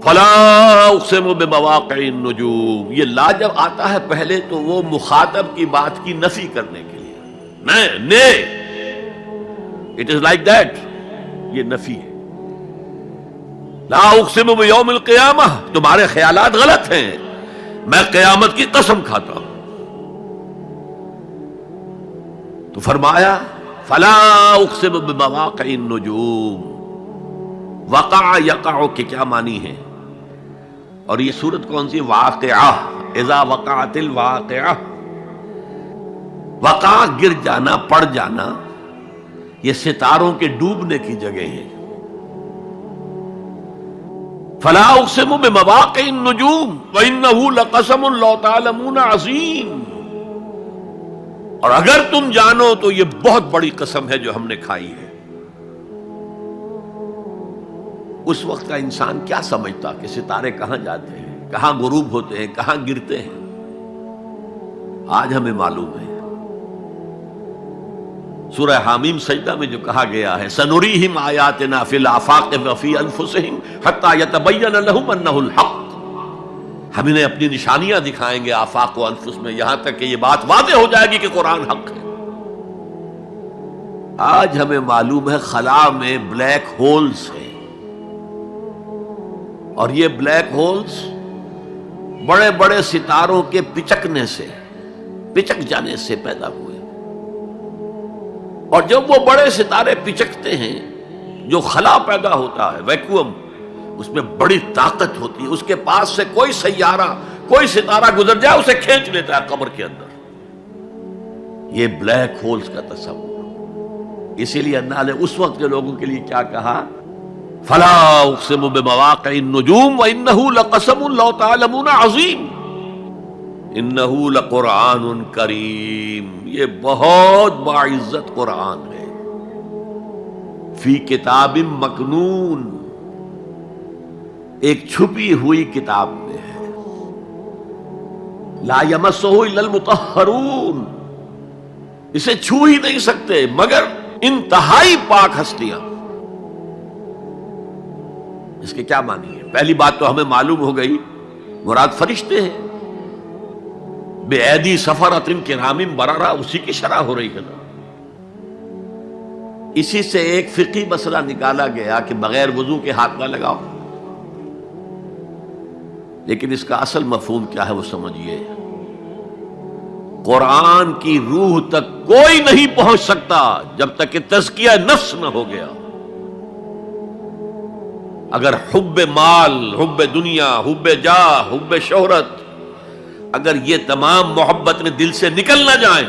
فلا اقسم بمواقع النجوم، یہ لا جب آتا ہے پہلے تو وہ مخاطب کی بات کی نفی کرنے کے لیے، نے اٹ از لائک دیٹ، یہ نفی ہے۔ لا اقسم بیوم القیامہ، تمہارے خیالات غلط ہیں، میں قیامت کی قسم کھاتا ہوں۔ تو فرمایا فلا اقسم بمواقع النجوم، وقع یقع کے کیا معنی ہے؟ اور یہ سورت کون سی؟ واقعہ، اذا وقعت الواقعہ، وقع گر جانا، پڑ جانا، یہ ستاروں کے ڈوبنے کی جگہ ہے۔ فلا اقسم بمواقع النجوم وانه لقسم لو تعلمون عظیم، اور اگر تم جانو تو یہ بہت بڑی قسم ہے جو ہم نے کھائی ہے۔ اس وقت کا انسان کیا سمجھتا کہ ستارے کہاں جاتے ہیں، کہاں غروب ہوتے ہیں، کہاں گرتے ہیں؟ آج ہمیں معلوم ہے۔ سورہ حامیم سجدہ میں جو کہا گیا ہے سنریہم آیاتنا فی الآفاق وفی انفسہم حتی یتبین لہم انہ الحق، ہم انہیں اپنی نشانیاں دکھائیں گے آفاق و انفس میں، یہاں تک کہ یہ بات واضح ہو جائے گی کہ قرآن حق ہے۔ آج ہمیں معلوم ہے خلا میں بلیک ہولز ہیں، اور یہ بلیک ہولز بڑے بڑے ستاروں کے پچکنے سے، پچک جانے سے پیدا ہوئے، اور جب وہ بڑے ستارے پچکتے ہیں، جو خلا پیدا ہوتا ہے، ویکیوم، اس میں بڑی طاقت ہوتی ہے، اس کے پاس سے کوئی سیارہ، کوئی ستارہ گزر جائے اسے کھینچ لیتا ہے قبر کے اندر۔ یہ بلیک ہولز کا تصور، اسی لیے اللہ نے اس وقت کے لوگوں کے لیے کیا کہا؟ فلا اقسم بمواقع النجوم وانه لقسم لو تعلمون عظیم، انه لقرآن کریم، یہ بہت باعزت قرآن ہے، فی کتاب مکنون، ایک چھپی ہوئی کتاب میں ہے، لا یمسہ الا المطہرون، اسے چھو ہی نہیں سکتے مگر انتہائی پاک ہستیاں۔ اس کے کیا معنی ہے؟ پہلی بات تو ہمیں معلوم ہو گئی، مراد فرشتے ہیں، بے ایدی سفرۃ کرام بررہ، اسی کی شرح ہو رہی ہے نا۔ اسی سے ایک فقہی مسئلہ نکالا گیا کہ بغیر وضو کے ہاتھ نہ لگاؤ، لیکن اس کا اصل مفہوم کیا ہے وہ سمجھیے۔ قرآن کی روح تک کوئی نہیں پہنچ سکتا جب تک کہ تزکیہ نفس نہ ہو گیا۔ اگر حب مال، حب دنیا، حب جاہ، حب شہرت، اگر یہ تمام محبت میں دل سے نکل نہ جائیں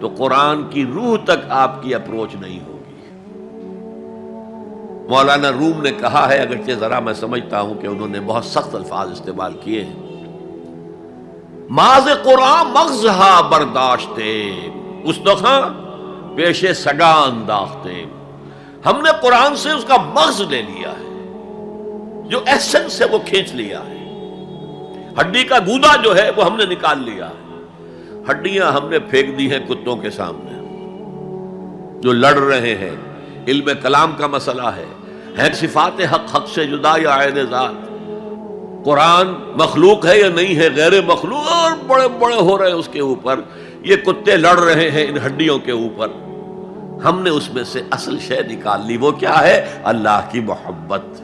تو قرآن کی روح تک آپ کی اپروچ نہیں ہوگی۔ مولانا روم نے کہا ہے، اگرچہ ذرا میں سمجھتا ہوں کہ انہوں نے بہت سخت الفاظ استعمال کیے ہیں، ماز قرآن مغزہا برداشتے استخاں پیش سگا انداختے، ہم نے قرآن سے اس کا مغز لے لیا ہے، جو ایسنس ہے وہ کھینچ لیا ہے، ہڈی کا گودا جو ہے وہ ہم نے نکال لیا ہے، ہڈیاں ہم نے پھینک دی ہیں کتوں کے سامنے جو لڑ رہے ہیں۔ علم کلام کا مسئلہ ہے صفات حق حق سے جدا یا عین ذات، قرآن مخلوق ہے یا نہیں ہے، غیر مخلوق، اور بڑے بڑے ہو رہے ہیں اس کے اوپر، یہ کتے لڑ رہے ہیں ان ہڈیوں کے اوپر۔ ہم نے اس میں سے اصل شے نکال لی، وہ کیا ہے؟ اللہ کی محبت،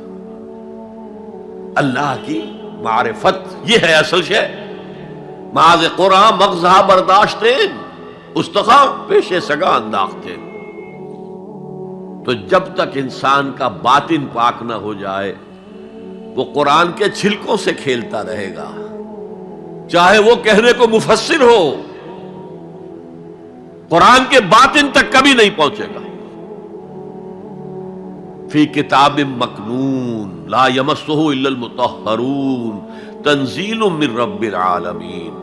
اللہ کی معرفت، یہ ہے اصل شے۔ معاذ قرآن مغزہ برداشتے استخاں پیش سگا انداختے۔ تو جب تک انسان کا باطن پاک نہ ہو جائے وہ قرآن کے چھلکوں سے کھیلتا رہے گا، چاہے وہ کہنے کو مفسر ہو، قرآن کے باطن تک کبھی نہیں پہنچے گا۔ فی کتاب مکنون لا یمسہ الا المطہرون تنزیل من رب العالمین،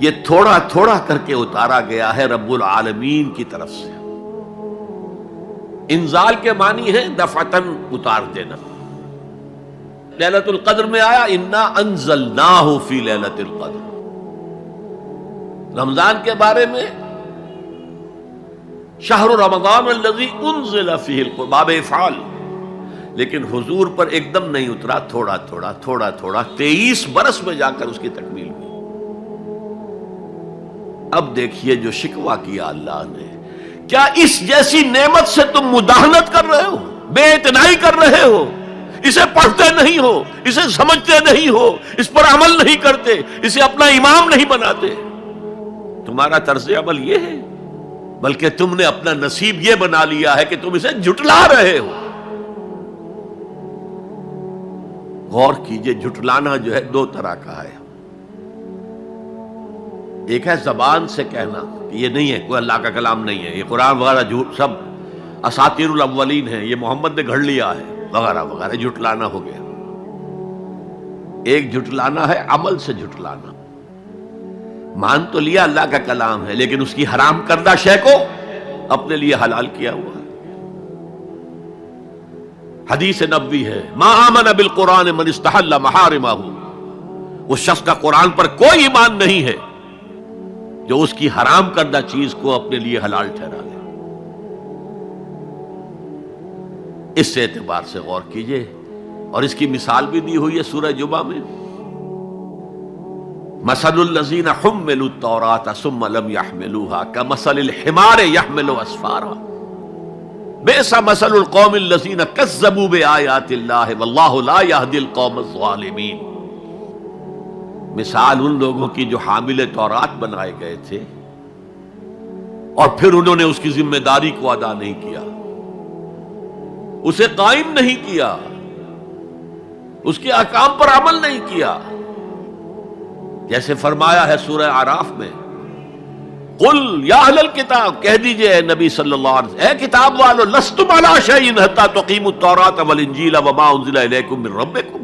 یہ تھوڑا تھوڑا کر کے اتارا گیا ہے رب العالمین کی طرف سے۔ انزال کے معنی ہے دفعتاً اتار دینا۔ لیلۃ القدر میں آیا انا انزلناہ فی لیلۃ القدر۔ رمضان کے بارے میں شہر رمضان الذی انزل فیہ القرآن، باب افعال، لیکن حضور پر ایک دم نہیں اترا، تھوڑا تھوڑا تھوڑا تھوڑا 23 برس میں جا کر اس کی تکمیل ہوئی۔ اب دیکھیے جو شکوہ کیا اللہ نے، کیا اس جیسی نعمت سے تم مداہنت کر رہے ہو، بے اعتنائی کر رہے ہو، اسے پڑھتے نہیں ہو، اسے سمجھتے نہیں ہو، اس پر عمل نہیں کرتے، اسے اپنا امام نہیں بناتے؟ تمہارا طرز عمل یہ ہے، بلکہ تم نے اپنا نصیب یہ بنا لیا ہے کہ تم اسے جھٹلا رہے ہو۔ غور کیجئے، جھٹلانا جو ہے دو طرح کا ہے۔ ایک ہے زبان سے کہنا کہ یہ نہیں ہے، کوئی اللہ کا کلام نہیں ہے، یہ قرآن وغیرہ جھوٹ، سب اساطیر الاولین ہیں، یہ محمد نے گھڑ لیا ہے وغیرہ وغیرہ، جھٹلانا ہو گیا۔ ایک جھٹلانا ہے عمل سے جھٹلانا، مان تو لیا اللہ کا کلام ہے لیکن اس کی حرام کردہ شے کو اپنے لیے حلال کیا ہوا ہے۔ حدیث نبوی ہے، ما آمن بالقرآن من استحل محارمہ، اس شخص کا قرآن پر کوئی ایمان نہیں ہے جو اس کی حرام کردہ چیز کو اپنے لیے حلال ٹھہرا لے۔ اس اعتبار سے غور کیجئے، اور اس کی مثال بھی دی ہوئی ہے سورہ جمعہ میں، مثل الذین حملوا التوراۃ ثم لم يحملوها كمثل الحمار يحمل اسفارا بئس مثل القوم الذین کذبوا بآیات اللہ واللہ لا یہدی القوم الظالمین۔ مثال ان لوگوں کی جو حامل تورات بنائے گئے تھے اور پھر انہوں نے اس کی ذمہ داری کو ادا نہیں کیا، اسے قائم نہیں کیا، اس کے احکام پر عمل نہیں کیا۔ جیسے فرمایا ہے سورہ اعراف میں، قل یا اہل الکتاب، کہہ دیجئے اے نبی صلی اللہ علیہ وسلم، اے کتاب والو، لستم علی شیء حتی تقیموا التوراۃ والانجیل وما انزل الیکم من ربکم،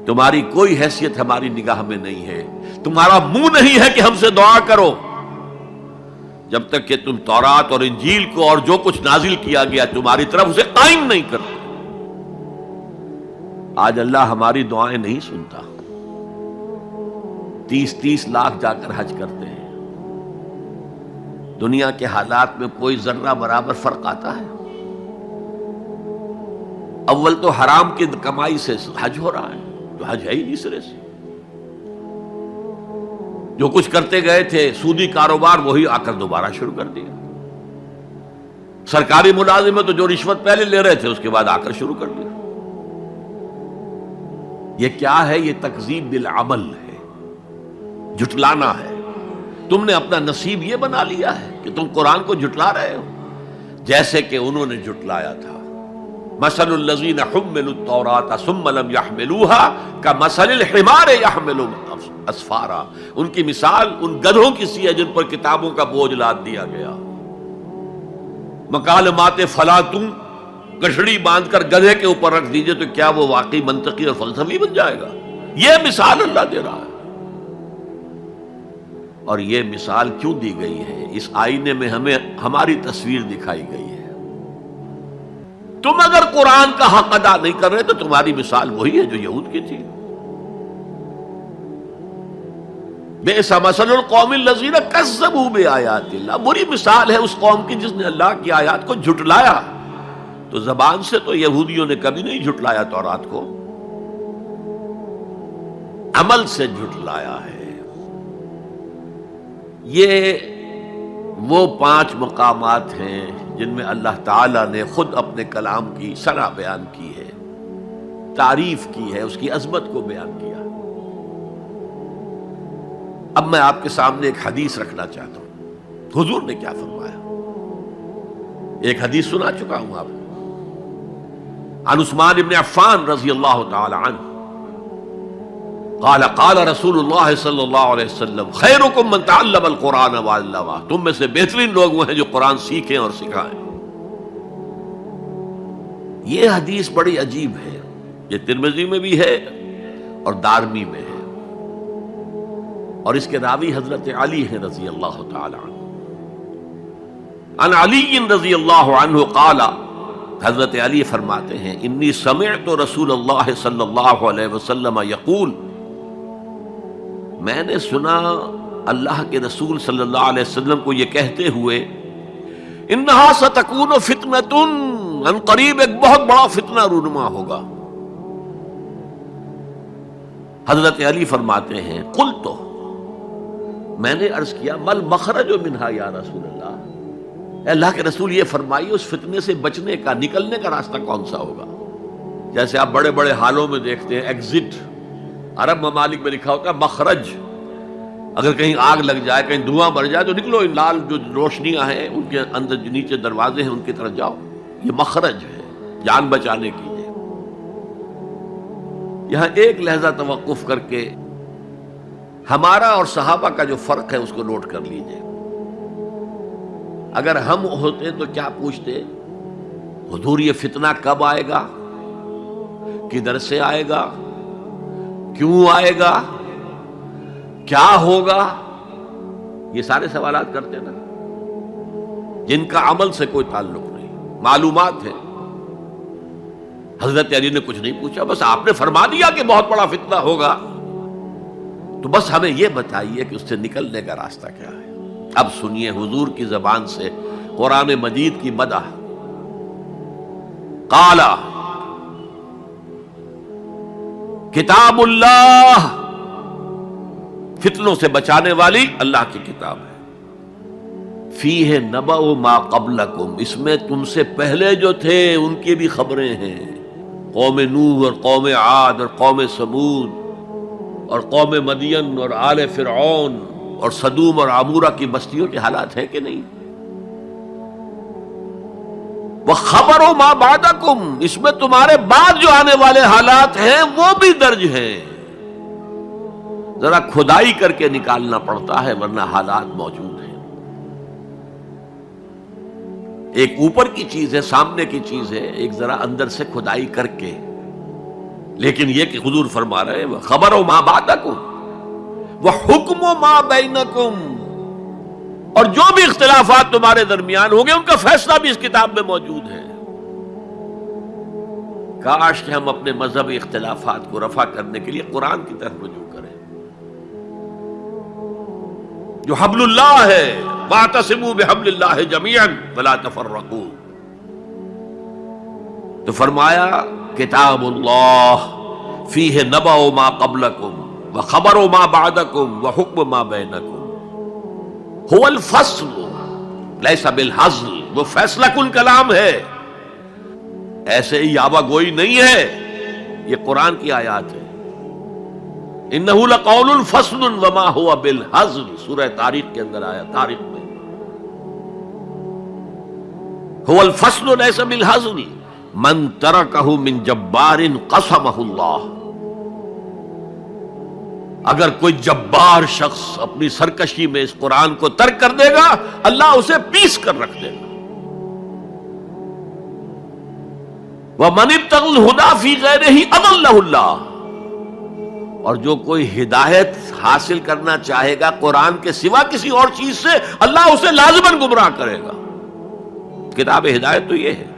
تمہاری کوئی حیثیت ہماری نگاہ میں نہیں ہے، تمہارا منہ نہیں ہے کہ ہم سے دعا کرو جب تک کہ تم تورات اور انجیل کو اور جو کچھ نازل کیا گیا تمہاری طرف اسے قائم نہیں کرتے۔ آج اللہ ہماری دعائیں نہیں سنتا، 30 لاکھ جا کر حج کرتے ہیں، دنیا کے حالات میں کوئی ذرہ برابر فرق آتا ہے؟ اول تو حرام کی کمائی سے حج ہو رہا ہے، تو حج ہے ہی نہیں سرے سے۔ جو کچھ کرتے گئے تھے سودی کاروبار وہی آ کر دوبارہ شروع کر دیا، سرکاری ملازم تو جو رشوت پہلے لے رہے تھے اس کے بعد آ کر شروع کر دیا۔ یہ کیا ہے؟ یہ تکذیب بالعمل ہے، جھٹلانا ہے۔ تم نے اپنا نصیب یہ بنا لیا ہے کہ تم قرآن کو جھٹلا رہے ہو، جیسے کہ انہوں نے جھٹلایا تھا۔ مثل الذین حملوا التوراۃ ثم لم يحملوها كمثل الحمار يحمل اسفارا، ان کی مثال ان گدھوں کی سی ہے جن پر کتابوں کا بوجھ لاد دیا گیا۔ مکالمات فلاں تم گٹھڑی باندھ کر گدھے کے اوپر رکھ دیجئے تو کیا وہ واقعی منطقی اور فلسفی بن جائے گا؟ یہ مثال اللہ دے رہا ہے۔ اور یہ مثال کیوں دی گئی ہے؟ اس آئینے میں ہمیں ہماری تصویر دکھائی گئی ہے۔ تم اگر قرآن کا حق ادا نہیں کر رہے تو تمہاری مثال وہی ہے جو یہود کی تھی۔ بئس مثل القوم الذین کذبوا بآیات اللہ، بری مثال ہے اس قوم کی جس نے اللہ کی آیات کو جھٹلایا۔ تو زبان سے تو یہودیوں نے کبھی نہیں جھٹلایا تورات کو، عمل سے جھٹلایا ہے۔ یہ وہ 5 مقامات ہیں جن میں اللہ تعالیٰ نے خود اپنے کلام کی ثنا بیان کی ہے، تعریف کی ہے، اس کی عظمت کو بیان کیا۔ اب میں آپ کے سامنے ایک حدیث رکھنا چاہتا ہوں، حضور نے کیا فرمایا۔ ایک حدیث سنا چکا ہوں آپ کو، عن عثمان بن عفان رضی اللہ تعالی عنہ قال قال رسول اللہ صلی اللہ علیہ وسلم خیرکم من تعلم القرآن وعلمہ، تم میں سے بہترین لوگ وہ ہیں جو قرآن سیکھیں اور سکھائیں۔ یہ حدیث بڑی عجیب ہے، یہ ترمذی میں بھی ہے اور دارمی میں ہے، اور اس کے راوی حضرت علی ہیں رضی اللہ تعالی عنہ۔ عن علی رضی اللہ عنہ قال، حضرت علی فرماتے ہیں انی سمعت رسول اللہ صلی اللہ علیہ وسلم یقول، میں نے سنا اللہ کے رسول صلی اللہ علیہ وسلم کو یہ کہتے ہوئے، انہا ستکون فتنۃ ان قریب ایک بہت بڑا فتنہ رونما ہوگا۔ حضرت علی فرماتے ہیں قلت، میں نے عرض کیا مل مخرج منہا یا رسول اللہ، اے اللہ کے رسول یہ فرمائیے اس فتنے سے بچنے کا، نکلنے کا راستہ کون سا ہوگا؟ جیسے آپ بڑے بڑے حالوں میں دیکھتے ہیں ایگزٹ، عرب ممالک میں لکھا ہوتا ہے مخرج، اگر کہیں آگ لگ جائے، کہیں دھواں بڑھ جائے تو نکلو، لال جو روشنیاں ہیں ان کے اندر جو نیچے دروازے ہیں ان کی طرف جاؤ، یہ مخرج ہے جان بچانے کی۔ یہاں ایک لحظہ توقف کر کے ہمارا اور صحابہ کا جو فرق ہے اس کو نوٹ کر لیجئے۔ اگر ہم ہوتے تو کیا پوچھتے؟ حضور یہ فتنہ کب آئے گا، کدھر سے آئے گا، کیوں آئے گا، کیا ہوگا؟ یہ سارے سوالات کرتے نا، جن کا عمل سے کوئی تعلق نہیں، معلومات ہے۔ حضرت علی نے کچھ نہیں پوچھا، بس آپ نے فرما دیا کہ بہت بڑا فتنہ ہوگا، تو بس ہمیں یہ بتائیے کہ اس سے نکلنے کا راستہ کیا ہے۔ اب سنیے حضور کی زبان سے قرآن مجید کی مدح۔ قال کتاب اللہ، فتنوں سے بچانے والی اللہ کی کتاب ہے۔ فیہ نبأ ما قبلکم، اس میں تم سے پہلے جو تھے ان کی بھی خبریں ہیں، قوم نوح اور قوم عاد اور قوم سمود اور قوم مدین اور آل فرعون اور سدوم اور عمورہ کی بستیوں کے حالات ہیں کہ نہیں؟ وَخَبَرُ مَا بَعْدَكُمْ، اس میں تمہارے بعد جو آنے والے حالات ہیں وہ بھی درج ہیں، ذرا کھدائی کر کے نکالنا پڑتا ہے ورنہ حالات موجود ہیں۔ ایک اوپر کی چیز ہے، سامنے کی چیز ہے، ایک ذرا اندر سے کھدائی کر کے، لیکن یہ کہ حضور فرما رہے ہیں خبرو ما بعدکم وحکم ما بینکم، اور جو بھی اختلافات تمہارے درمیان ہوں گے ان کا فیصلہ بھی اس کتاب میں موجود ہے۔ کاش کہ ہم اپنے مذہبی اختلافات کو رفع کرنے کے لیے قرآن کی طرف رجوع کریں، جو حبل اللہ ہے، واعتصموا بحبل اللہ جميعا ولا تفرقوا۔ تو فرمایا کتاب اللہ فیہ نبأ ما قبلکم وخبر ما بعدکم وحکم ما بینکم، هو الفصل لیس بالحزل، وہ فیصلہ کن کلام ہے، ایسے ہی یابہ گوئی نہیں ہے، یہ قرآن کی آیات ہے۔ انہ لقول فصل وما هو بالحزل، سورہ تاریخ کے اندر آیا، تاریخ میں هو الفصل لیس بالحزل من ترکہ من جبار قسمہ اللہ، اگر کوئی جبار شخص اپنی سرکشی میں اس قرآن کو ترک کر دے گا اللہ اسے پیس کر رکھ دے گا۔ وَمَنِ ابْتَغَى الْهُدَى فِي غَيْرِهِ أَضَلَّهُ اللَّهُ، اور جو کوئی ہدایت حاصل کرنا چاہے گا قرآن کے سوا کسی اور چیز سے، اللہ اسے لازماً گمراہ کرے گا۔ کتاب ہدایت تو یہ ہے۔